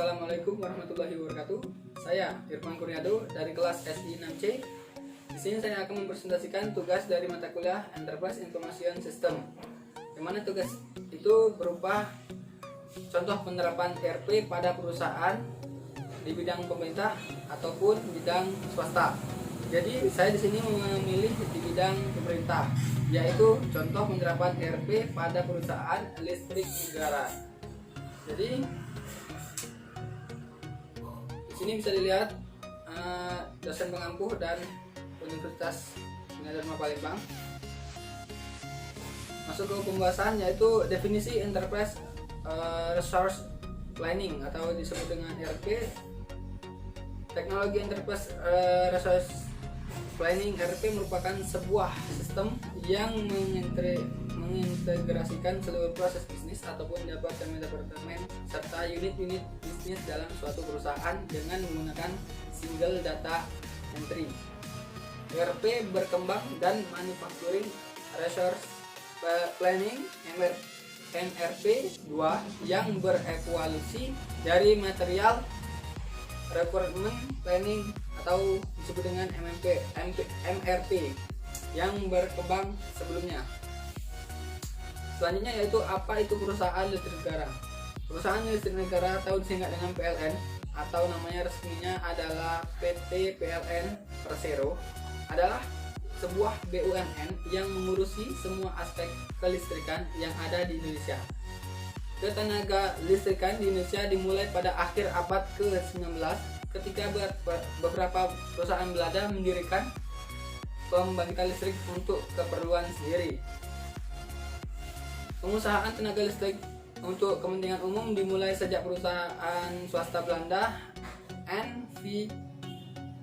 Assalamualaikum warahmatullahi wabarakatuh. Saya Irfan Kurniado dari kelas SI 6C. Di sini saya akan mempresentasikan tugas dari mata kuliah Enterprise Information System. Yang mana tugas itu berupa contoh penerapan ERP pada perusahaan di bidang pemerintah ataupun bidang swasta. Jadi saya di sini memilih di bidang pemerintah, yaitu contoh penerapan ERP pada perusahaan listrik negara. Jadi di sini bisa dilihat dosen pengampu dan Universitas Dharma Palembang. Masuk ke pembahasan, yaitu definisi Enterprise Resource Planning atau disebut dengan ERP. Teknologi Enterprise Resource Planning (ERP) merupakan sebuah sistem yang mengintegrasikan seluruh proses bisnis ataupun departemen-departemen serta unit-unit bisnis dalam suatu perusahaan dengan menggunakan single data entry. ERP berkembang dan manufacturing resource planning (MRP 2) yang berevolusi dari material requirement planning atau disebut dengan MRP yang berkembang sebelumnya. Selanjutnya yaitu apa itu perusahaan listrik negara. Perusahaan listrik negara atau disingkat dengan PLN atau namanya resminya adalah PT PLN Persero adalah sebuah BUMN yang mengurusi semua aspek kelistrikan yang ada di Indonesia. Ketenaga listrikan di Indonesia dimulai pada akhir abad ke-19 ketika beberapa perusahaan Belanda mendirikan pembangkit listrik untuk keperluan sendiri. Pengusahaan tenaga listrik untuk kepentingan umum dimulai sejak perusahaan swasta Belanda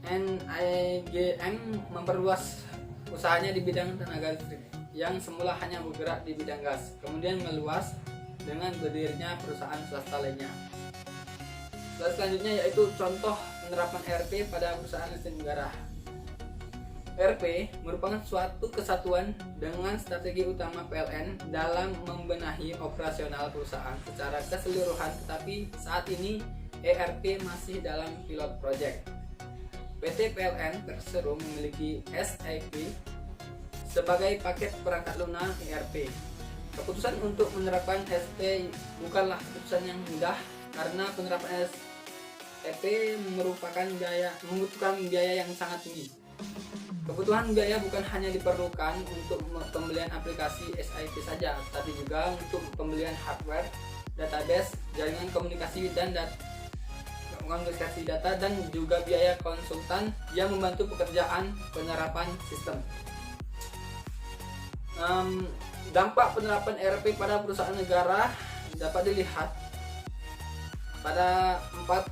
NIGM memperluas usahanya di bidang tenaga listrik yang semula hanya bergerak di bidang gas, kemudian meluas dengan berdirinya perusahaan swasta lainnya. Selanjutnya yaitu contoh penerapan ERP pada perusahaan listrik negara. ERP merupakan suatu kesatuan dengan strategi utama PLN dalam membenahi operasional perusahaan secara keseluruhan, tetapi saat ini ERP masih dalam pilot project. PT PLN Persero memiliki SAP sebagai paket perangkat lunak ERP. Keputusan untuk menerapkan SAP bukanlah keputusan yang mudah karena penerapan SAP membutuhkan biaya yang sangat tinggi. Kebutuhan biaya bukan hanya diperlukan untuk pembelian aplikasi SAP saja, tapi juga untuk pembelian hardware, database, jaringan komunikasi data dan juga biaya konsultan yang membantu pekerjaan penerapan sistem. Dampak penerapan ERP pada perusahaan negara dapat dilihat pada 4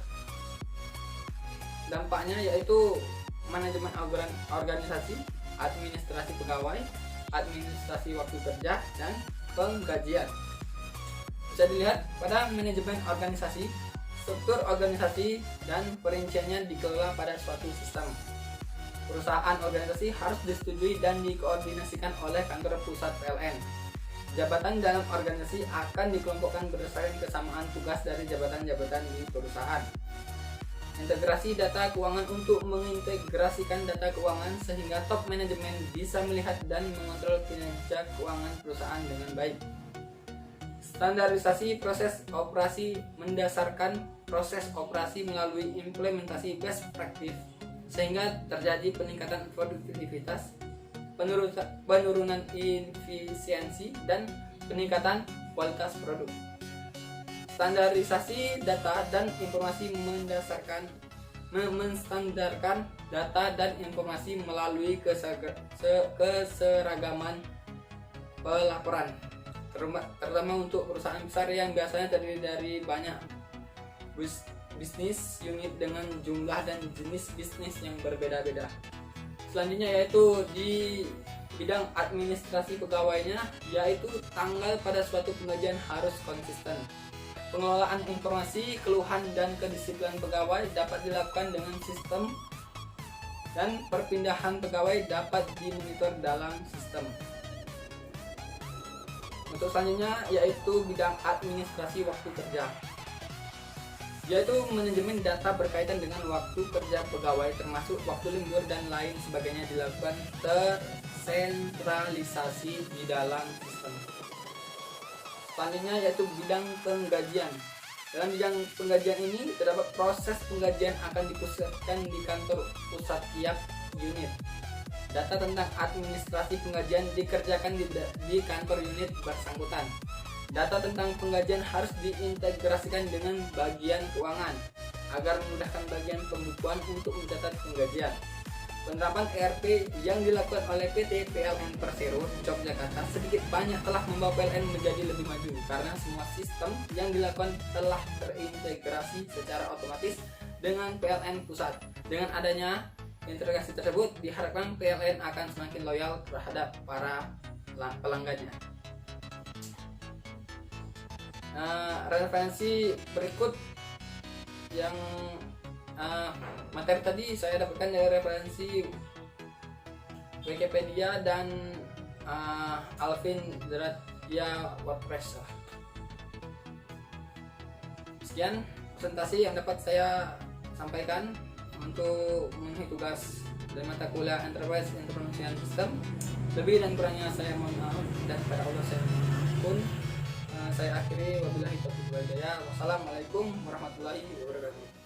dampaknya, yaitu manajemen organisasi, administrasi pegawai, administrasi waktu kerja, dan penggajian. Bisa dilihat pada manajemen organisasi, struktur organisasi dan perinciannya dikelola pada suatu sistem. Perusahaan organisasi harus disetujui dan dikoordinasikan oleh kantor pusat PLN. Jabatan dalam organisasi akan dikelompokkan berdasarkan kesamaan tugas dari jabatan-jabatan di perusahaan. Integrasi data keuangan untuk mengintegrasikan data keuangan sehingga top manajemen bisa melihat dan mengontrol kinerja keuangan perusahaan dengan baik. Standarisasi proses operasi mendasarkan proses operasi melalui implementasi best practice sehingga terjadi peningkatan produktivitas, penurunan efisiensi, dan peningkatan kualitas produk. Standarisasi data dan informasi menstandarkan data dan informasi melalui keseragaman pelaporan, terutama untuk perusahaan besar yang biasanya terdiri dari banyak bisnis unit dengan jumlah dan jenis bisnis yang berbeda-beda. Selanjutnya yaitu di bidang administrasi pegawainya, yaitu tanggal pada suatu penggajian harus konsisten. Pengelolaan informasi, keluhan, dan kedisiplinan pegawai dapat dilakukan dengan sistem dan perpindahan pegawai dapat dimonitor dalam sistem. Untuk selanjutnya yaitu bidang administrasi waktu kerja. yaitu manajemen data berkaitan dengan waktu kerja pegawai termasuk waktu lembur dan lain sebagainya dilakukan tersentralisasi di dalam sistem. Selanjutnya yaitu bidang penggajian. Dalam bidang penggajian ini terdapat proses penggajian akan dipusatkan di kantor pusat tiap unit. Data tentang administrasi penggajian dikerjakan di kantor unit bersangkutan. Data tentang penggajian harus diintegrasikan dengan bagian keuangan agar memudahkan bagian pembukuan untuk mencatat penggajian. Penerapan ERP yang dilakukan oleh PT PLN Persero Yogyakarta sedikit banyak telah membawa PLN menjadi lebih maju karena semua sistem yang dilakukan telah terintegrasi secara otomatis dengan PLN pusat. Dengan adanya integrasi tersebut diharapkan PLN akan semakin loyal terhadap para pelanggannya. Referensi berikut yang materi tadi saya dapatkan dari referensi Wikipedia dan Alvin Zaratia WordPress. Sekian presentasi yang dapat saya sampaikan untuk memenuhi tugas dari mata kuliah Enterprise Information System. Lebih dan kurangnya saya mohon maaf dan pada Allah saya mohon. Saya akhiri wabillahi taufiq wal hidayah. Wassalamualaikum warahmatullahi wabarakatuh.